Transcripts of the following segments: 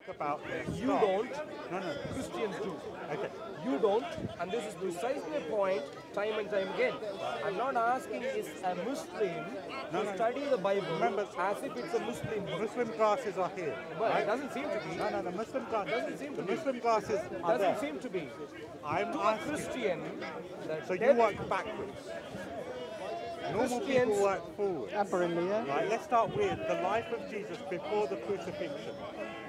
About this. You don't. No. Christians do. Okay. You don't, and this is precisely the point time and time again. I'm not asking is a Muslim to study the Bible as if it's a Muslim book. Muslim classes are here. Well, right? it doesn't seem to be. No. Muslim classes. Doesn't seem to be. Muslim classes are Doesn't there. seem to be. I'm To a asking. Christian, So you work backwards. Normal people work forward. Apparently, yeah. Right. Let's start with the life of Jesus before the crucifixion.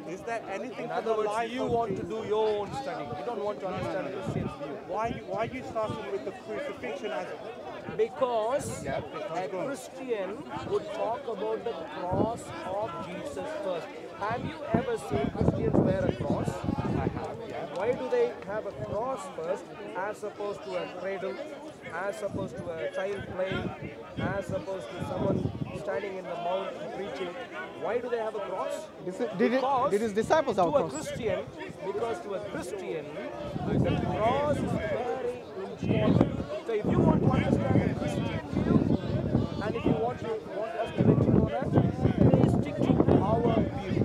Is there anything In from other the words, life you of want Jesus? to do your own study. You don't want to understand Christian's view. Why are you starting with the crucifixion as? Because a Christian would talk about the cross of Jesus first. Have you ever seen Christians wear a cross? I have, yeah. Why do they have a cross first as opposed to a cradle, as opposed to a child playing, as opposed to someone standing in the mount preaching? Why do they have a cross? Did his disciples have a cross? Because to a Christian, the cross is very important. So if you want to understand the Christian view, and if you want us to let you know that, please stick to our view.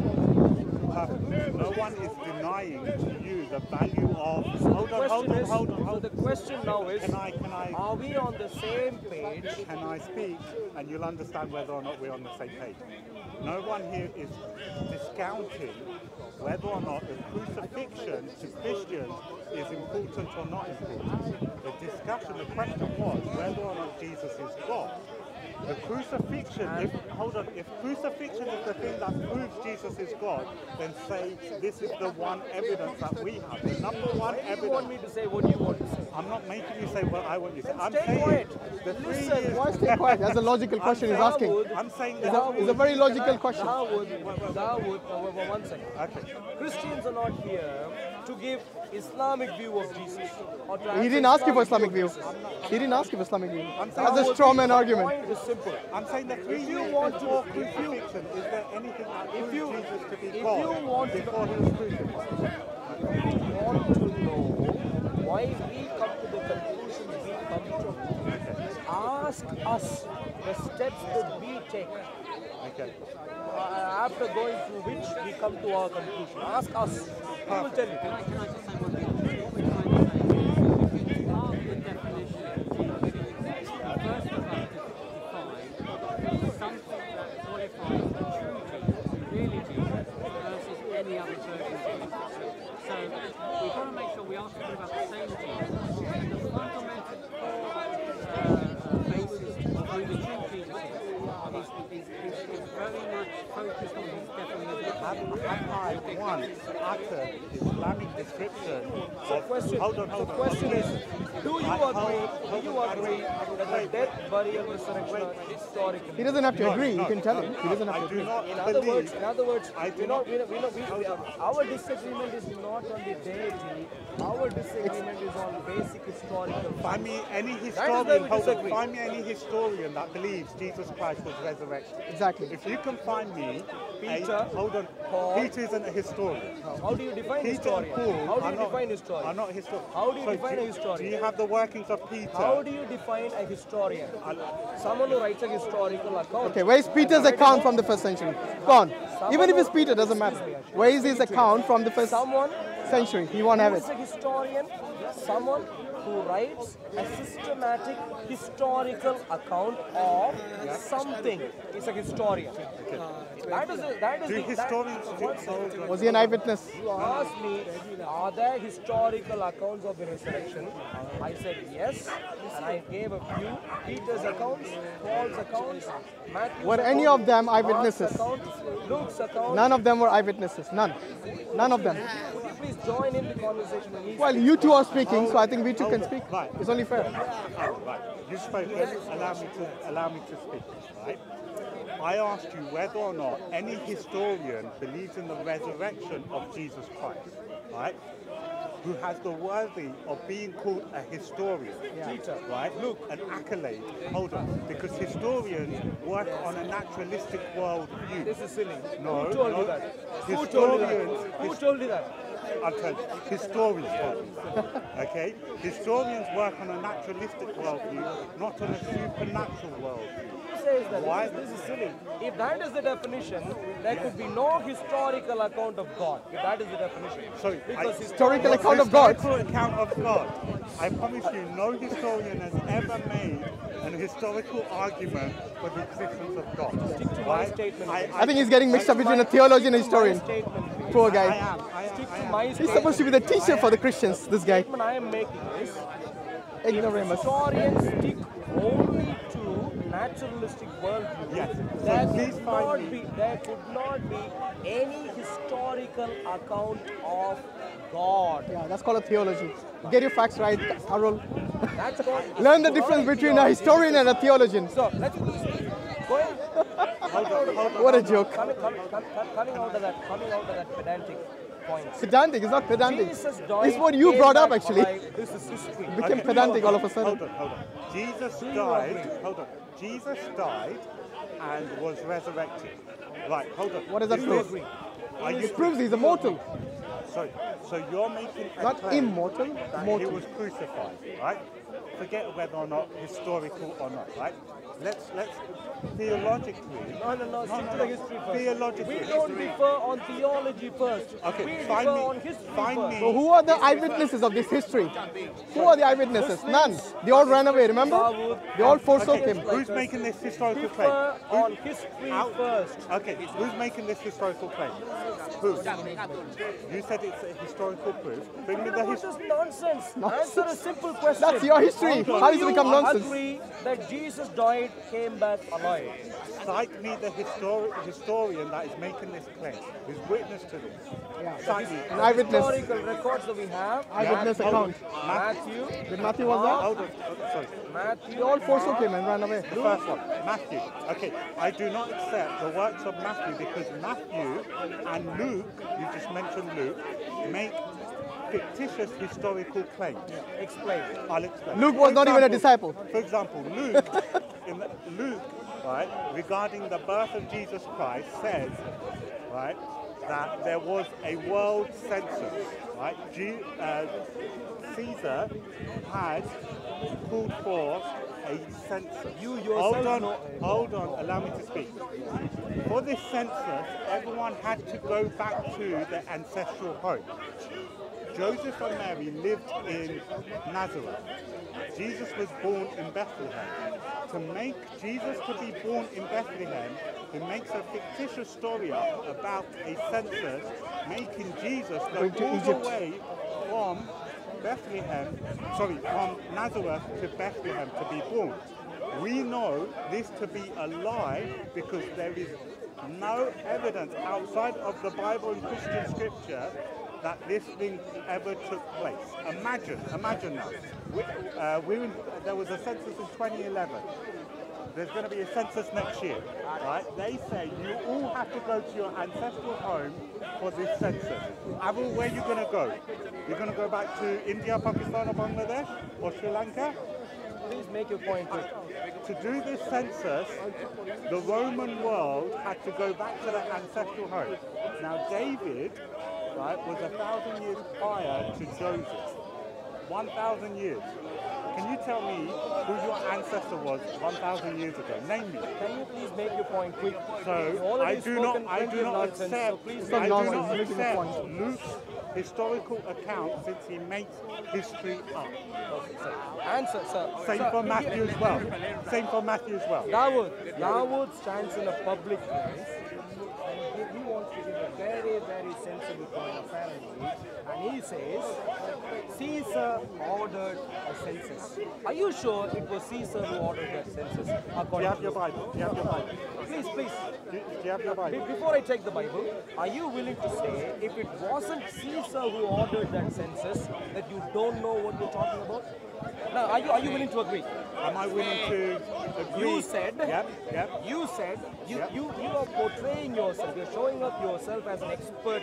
No one is denying to you the value of. Hold on. So the question now is, Can I? are we on the same page? Can I speak, and you'll understand whether or not we're on the same page. No one here is discounting whether or not the crucifixion to Christians is important or not important. The question was whether or not Jesus is God. The crucifixion, if crucifixion is the thing that proves Jesus is God, then say this is the one evidence that we have. The number one evidence. You want me to say what you want to say? I'm not making you say what I want you to say. I'm Stay saying quiet. the 3 Listen. years. Why stay quiet? That's a logical question he's asking. I'm saying It's a very logical question. One second. Okay. Christians are not here to give Islamic view of Jesus. Or to He answer didn't ask you for Islamic view view. of Jesus. He didn't ask you for Islamic view. saying That's a straw man The argument. point is simple. I'm saying that 3 If you years want to- before if you- crucifixion, is there anything that if proves you- Jesus to be if God you want to- before he was crucified? If you want to know why we come to the conclusion we come to, ask us the steps that we take. Okay. After going through which we come to our conclusion. Ask us. We will tell you. Can I just say one thing? What we're trying to say is part of the definition first of all define something that qualifies the true Jesus, really Jesus, versus any other version of Jesus. So we've got to make sure we are talking about the same Jesus. And the fundamental basis of who the true Jesus is very much focused on his definition. Have I once uttered Islamic description The of... question, Hold on. the question is, do you agree that the death, burial, resurrection are historical? He doesn't have to agree. You can tell him. He doesn't have to I do agree. not In other words, believe... our disagreement is not on the deity. Our disagreement is on basic historical Find facts. me any where we historian, disagree. find me any historian that believes Jesus Christ was resurrected. Exactly. If you can find me... Peter, hold on. Paul. Peter isn't a historian. How do you define Peter historian? and Paul How do are you not- define historian? are not historian. How do you So define a historian? Do you have the workings of Peter? How do you define a historian? Someone who writes a historical account. Okay, where's Peter's account from the first century? Go on. Even if it's Peter, doesn't matter. Where is his account from the first Someone century? He won't have who it. is a historian, someone who writes a systematic historical account of something is a historian. Do historians... Was he an eyewitness? You asked me, are there historical accounts of the resurrection? I said yes, and I gave a few. Peter's accounts, Paul's accounts, Matthew's Were any account, of them Mark's eyewitnesses? account, Luke's account. None of them were eyewitnesses. None. None of them. Would you please join in the conversation? When Well, you two are speaking, so I think we two can speak. Right. It's only fair. Right. You spoke. Allow me to speak. Right. I asked you whether or not any historian believes in the resurrection of Jesus Christ. Right. Who has the worthy of being called a historian. Peter, Right? Look, an accolade. Hold on. Because historians work on a naturalistic world view. this is silly. No, Who told no. you that? Who told you that? Historians- Who told you that? I'll tell you. Historians work. Okay? Historians work on a naturalistic worldview, not on a supernatural worldview. Who says that? Why? This is silly. If that is the definition, there could be no historical account of God. If that is the definition. Sorry, Because Historical account of God. Historical account of God. I promise you, no historian has ever made an historical argument for the existence of God. Stick to my statement. I think he's getting mixed up between a theologian and a historian. Poor guy. Stick to my He's statement. supposed to be the teacher for the Christians, this guy. The statement I am making is, Ignoramus. historians stick only to naturalistic worldview. Yes. So There please could find not me. be any historical account of God. Yeah, that's called a theology. Get your facts right, Harold. That's called Learn the difference between a historian and a theologian. So let's going Hold What a on. joke. coming out of that pedantic point. Pedantic, it's not pedantic. Jesus It's died, what you came brought up back actually. alive. This is history. It became pedantic all of a sudden. Hold on. Jesus you died. agree? Hold on. Jesus died and was resurrected. Right, hold on. What does that You prove? agree? Are you It proves he's immortal. Sorry. So you're making a Not claim immortal, that he mortal. was crucified, right? Forget whether or not historical or not, right? Let's theologically. No, stick to the history first. Theologically. We don't differ on theology first. Okay, We find differ me- on history find first. me- So who are the eyewitnesses of this history? Who are the eyewitnesses? None. They all ran away, remember? They all forsook him. Who's making this historical claim? Differ on history first. Okay, who's making this historical claim? Who? You said it's a historical proof. Bring me the What history. is nonsense? Answer a simple question. That's your history. Do How does it you become nonsense? agree that Jesus died, came back alive? Cite me the historian that is making this claim, who's witness to this. Cite me. An eyewitness. Historical records that we have. Eyewitness Hold on. account. Matthew. Did Matthew was there? Hold on. Sorry. Matthew. They all forsook him and ran away. The first one, Matthew. Okay, I do not accept the works of Matthew because Matthew and Luke, you just mentioned Luke, make fictitious historical claims. Explain. I'll explain. Luke was For not even a example- disciple. For example, Luke, right, regarding the birth of Jesus Christ, says, right, that there was a world census, right? Caesar had called for a census. You yourself know. Hold on, allow me to speak. For this census, everyone had to go back to their ancestral home. Joseph and Mary lived in Nazareth. Jesus was born in Bethlehem. To make Jesus to be born in Bethlehem, he makes a fictitious story up about a census, making Jesus go Going to all Egypt. the way from from Nazareth to Bethlehem to be born. We know this to be a lie because there is no evidence outside of the Bible and Christian scripture that this thing ever took place. Imagine now. There was a census in 2011. There's going to be a census next year, right? They say you all have to go to your ancestral home for this census. Avril, where are you going to go? You're going to go back to India, Pakistan, or Bangladesh, or Sri Lanka? Please make your point quick. To do this census, the Roman world had to go back to their ancestral home. Now, David, right, was 1,000 years prior to Joseph. 1,000 years. Can you tell me who your ancestor was 1,000 years ago? Name me. Can you please make your point quick? So I do not nonsense, accept. so please Stop I do nonsense, not making a accept point. Luke's historical account since he makes history up. Answer, sir. Same Sir, for Matthew as well. Same for Matthew as well. Dawood stands in a public place and he wants to give a very, very sensible point apparently. And he says, Caesar ordered a census. Are you sure it was Caesar who ordered that census? Do According you have to your Bible? Do you have your Bible? Please. Do you have your Bible? Before I take the Bible, are you willing to say if it wasn't Caesar who ordered that census, that you don't know what you're talking about? Now, are you willing to agree? Am I willing to agree? You said, Yep. you said, you are portraying yourself, you're showing up yourself as an expert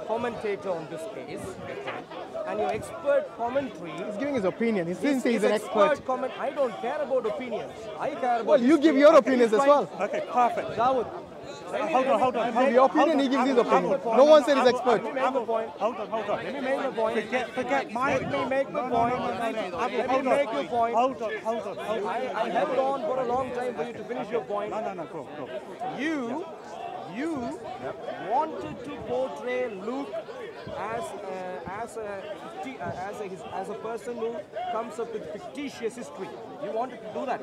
commentator on this case, and your expert commentary. He's giving his opinion. He didn't say he's an expert. I don't care about opinions. I care about. Well, you give history. your Okay, opinions please as find- well. Okay, perfect. Dawood, Hold on. The opinion he gives his opinion. No one said he's expert. Let me make the point. Hold on. Let me make the point. Forget my... Let me make the point. Let me make the point. Hold on. I held on for a long time for you to finish your point. No, go. You wanted to portray Luke as a person who comes up with fictitious history. You wanted to do that.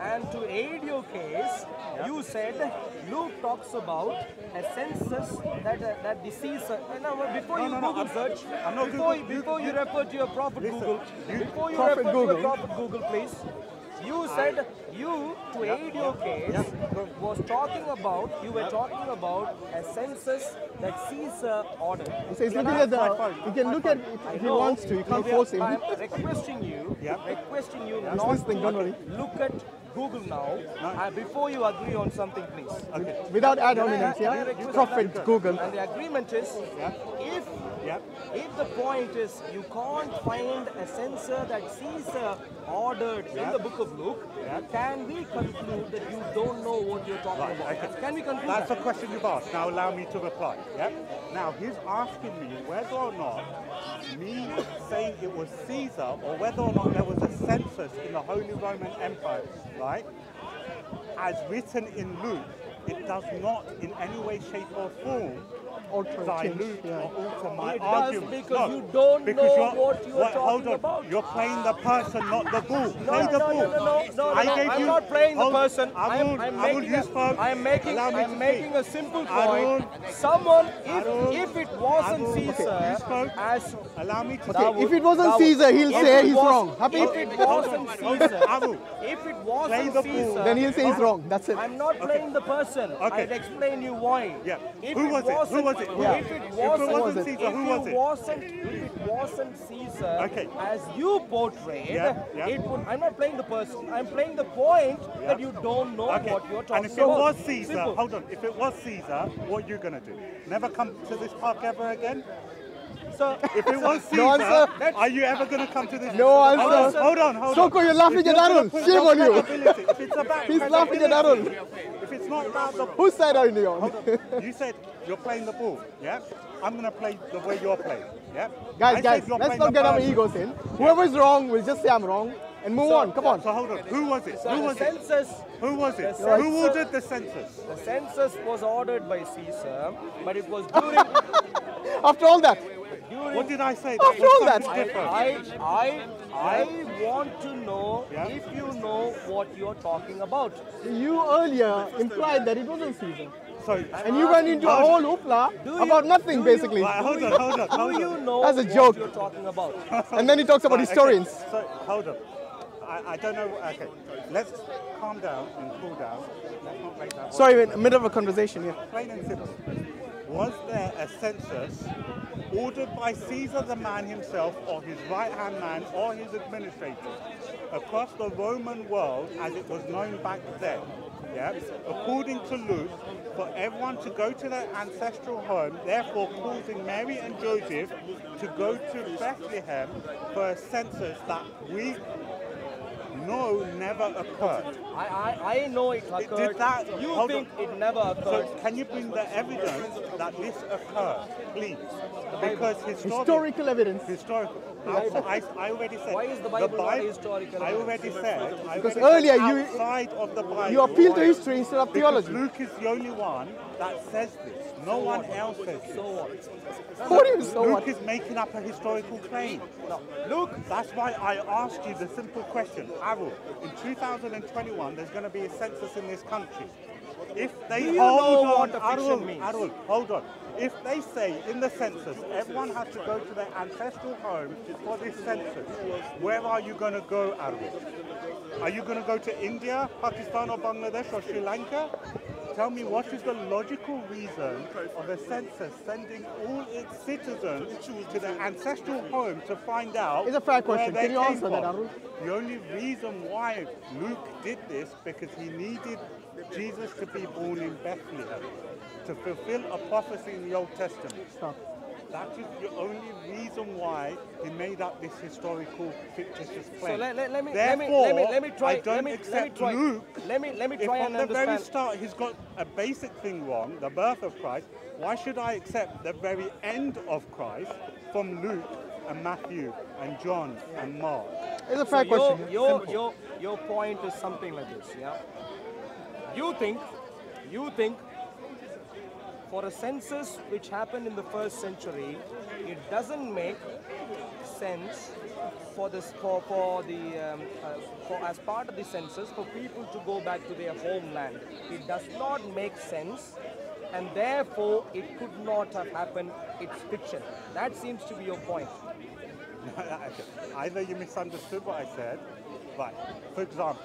And to aid your case, you said Luke talks about a census that the Caesar. Before you Google search, before you refer to your prophet Google, before you refer to your prophet Google, please. You said to aid your case, you were talking about a census that Caesar ordered. So he's looking at he can look at it if he wants to. You can't force him. I'm requesting you not to look at Google now before you agree on something, please. Okay. Without ad hominems, Prophet Google. And the agreement is, if the point is you can't find a censor that Caesar ordered in the book of Luke, can we conclude that you don't know what you're talking about? Okay. Can we conclude That's that? the question you've asked. Now allow me to reply. Now he's asking me whether or not me saying it was Caesar or whether or not there was a census in the Holy Roman Empire, right? As written in Luke, it does not in any way, shape or form dilute or alter my argument. Because you don't know what you're talking about. You're playing the person, not the bull. No, I'm not playing the person. I'm making a simple point. Someone, if it wasn't Caesar, allow me to if it wasn't Caesar, he'll say he's wrong. Happy? If it wasn't Caesar, then he'll say he's wrong. That's it. I'm not playing the person. Okay. I'll explain you why. Who was it? If it wasn't Caesar, who was it? If it wasn't Caesar, as you portrayed, it would. I'm not playing the person. I'm playing the point that you don't know what you're talking about. And if it was Caesar, hold on. If it was Caesar, what are you gonna do? Never come to this park ever again? So, if it was Caesar, no answer. Are you ever going to come to this? No answer. Hold on. Shoko, you're laughing at Arul. Shame on you. If it's about He's laughing at Arul. If it's not about the... Whose side are you on? You said you're playing the ball, I'm going to play the way you're playing, Guys, let's not get our egos in. Whoever's wrong will just say I'm wrong and move on. Come on. So hold on. Who was it? Who was it? Who ordered the census? The census was ordered by Caesar, but it was during... After all that. What did I say? After all that. I want to know if you know what you're talking about. You earlier implied that it wasn't Caesar. So, and you went into a whole hoopla about nothing, basically. Hold on. Do you know That's a what joke. you're talking about? And then he talks about historians. So, hold on. I don't know. Okay, let's calm down and cool down. Let's not make that. Sorry, in the middle of a conversation here. Plain and simple. Was there a census ordered by Caesar the man himself or his right-hand man or his administrators across the Roman world as it was known back then? According to Luke, for everyone to go to their ancestral home, therefore causing Mary and Joseph to go to Bethlehem for a census that we know never occurred. I know it occurred. You think it never occurred. So can you bring the evidence that this occurred, please? Because historical evidence. Historical. I already said. Why is the Bible not historical? I already said. Because earlier outside of the Bible, you appeal to history instead of theology. Luke is the only one that says this. No one else says this. So what? Luke is making up a historical claim. No. Luke, that's why I asked you the simple question. Arul, in 2021, there's going to be a census in this country. If they hold on. If they say in the census everyone has to go to their ancestral homes for this census, where are you going to go, Arul? Are you going to go to India, Pakistan, or Bangladesh, or Sri Lanka? Tell me, what is the logical reason of a census sending all its citizens to their ancestral home to find out? It's a fair question. Can you answer that, Arul? The only reason why Luke did this because he needed Jesus to be born in Bethlehem to fulfill a prophecy in the Old Testament. Stop. That is the only reason why he made up this historical fictitious claim. So let me try. I don't accept Luke. Let me If try from and the very understand. start he's got a basic thing wrong, the birth of Christ, why should I accept the very end of Christ from Luke and Matthew and John and Mark? It's a fair question. Your point is something like this, yeah? You think for a census which happened in the 1st century, it doesn't make sense for as part of the census for people to go back to their homeland. It does not make sense, and therefore it could not have happened. It's fiction. That seems to be your point. Either you misunderstood what I said, right? For example,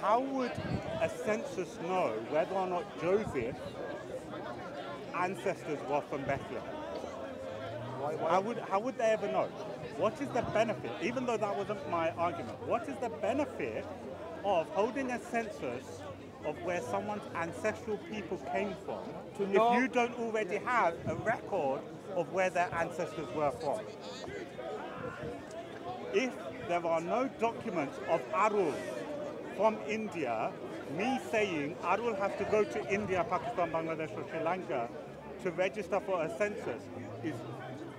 how would a census know whether or not Joseph's ancestors were from Bethlehem? How would they ever know? What is the benefit, even though that wasn't my argument, what is the benefit of holding a census of where someone's ancestral people came from if you don't already have a record of where their ancestors were from? If there are no documents of Arul from India, me saying Arul has to go to India, Pakistan, Bangladesh or Sri Lanka to register for a census is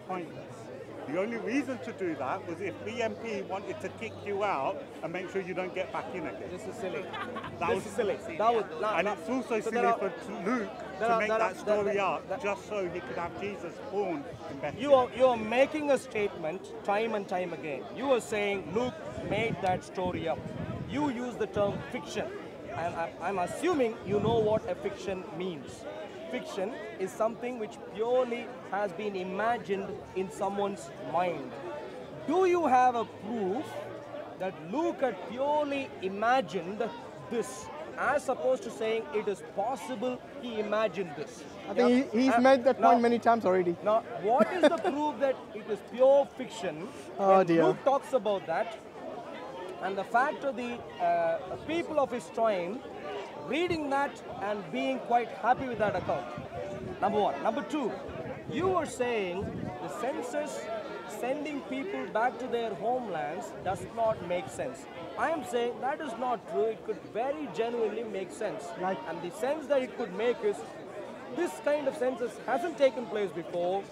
pointless. The only reason to do that was if BMP wanted to kick you out and make sure you don't get back in again. This is silly. This is silly. And it's also silly for Luke to make that story up just so he could have Jesus born in Bethlehem. You are making a statement time and time again. You are saying Luke made that story up. You use the term fiction, and I'm assuming you know what a fiction means. Fiction is something which purely has been imagined in someone's mind. Do you have a proof that Luke had purely imagined this, as opposed to saying it is possible he imagined this? I think he's made that point many times already. Now, what is the proof that it is pure fiction? When Luke talks about that, and the fact of the people of his time reading that and being quite happy with that account. Number one. Number two, you were saying the census sending people back to their homelands does not make sense. I am saying that is not true. It could very genuinely make sense. And the sense that it could make is this kind of census hasn't taken place before.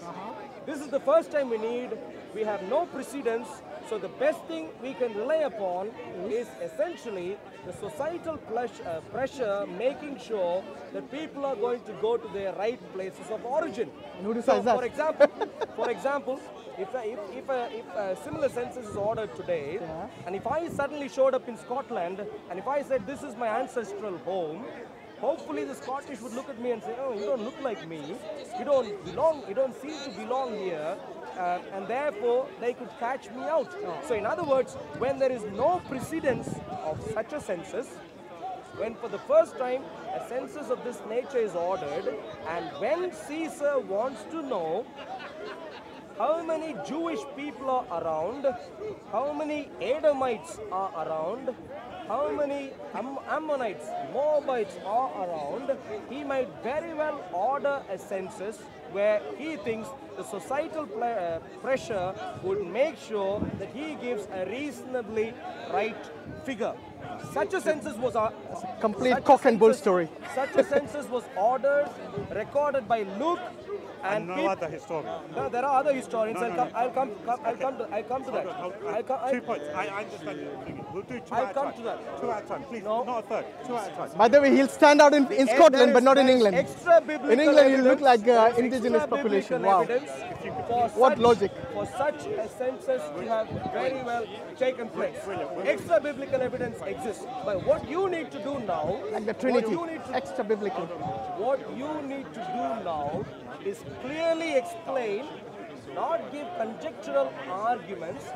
This is the first time we have no precedence. So the best thing we can rely upon is essentially the societal pressure making sure that people are going to go to their right places of origin. And who decides that? For example, if a similar census is ordered today, and if I suddenly showed up in Scotland, and if I said this is my ancestral home, hopefully the Scottish would look at me and say, oh, you don't look like me, you don't belong, you don't seem to belong here, and therefore they could catch me out. So in other words, when there is no precedence of such a census, when for the first time a census of this nature is ordered, and when Caesar wants to know how many Jewish people are around, how many Edomites are around, how many Ammonites, Moabites are around, he might very well order a census where he thinks the societal pressure would make sure that he gives a reasonably right figure. Such a census was complete cock and bull story. Such a census was ordered, recorded by Luke, and no other historian. No, there are other historians. I'll come to that. 2 points. I understand you. We'll do two I'll at a come time. to that. 2 at a time, please. Not a third. 2 at a time. By the way, he'll stand out in Scotland, but not in England. In England, he'll look like indigenous population. Wow. What logic? For such a census to have very well taken place. Extra biblical evidence exists. But what you need to do now, like the Trinity, extra biblical. What you need to do now is clearly explain, not give conjectural arguments,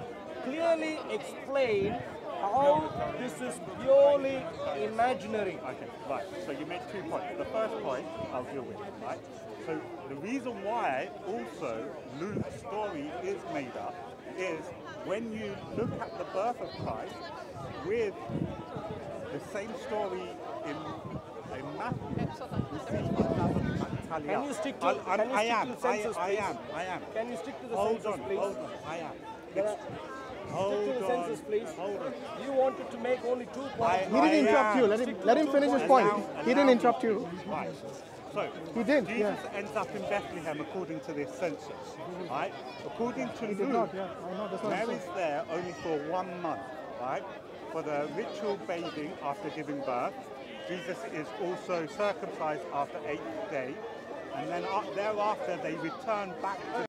clearly explain how this is purely imaginary. Okay, right. So you made 2 points. The first point I'll deal with, right? So the reason why also Luke's story is made up is when you look at the birth of Christ with the same story in Matthew, you see another pattern. tally Can up. you stick to I census, please? I am. Can you stick to the Hold census, on, please? hold on. I am. There are- Hold Stick to the on. census, please. Hold on. You wanted to make only 2 points. He didn't interrupt you. Let him finish his point. He didn't interrupt you. Right. So, He did, Jesus yeah. ends up in Bethlehem according to this census. Right? According to He did Luke, not, yeah. I know, that's what I'm Mary's saying. there only for 1 month. Right? For the ritual bathing after giving birth. Jesus is also circumcised after 8th day. And then thereafter they return back to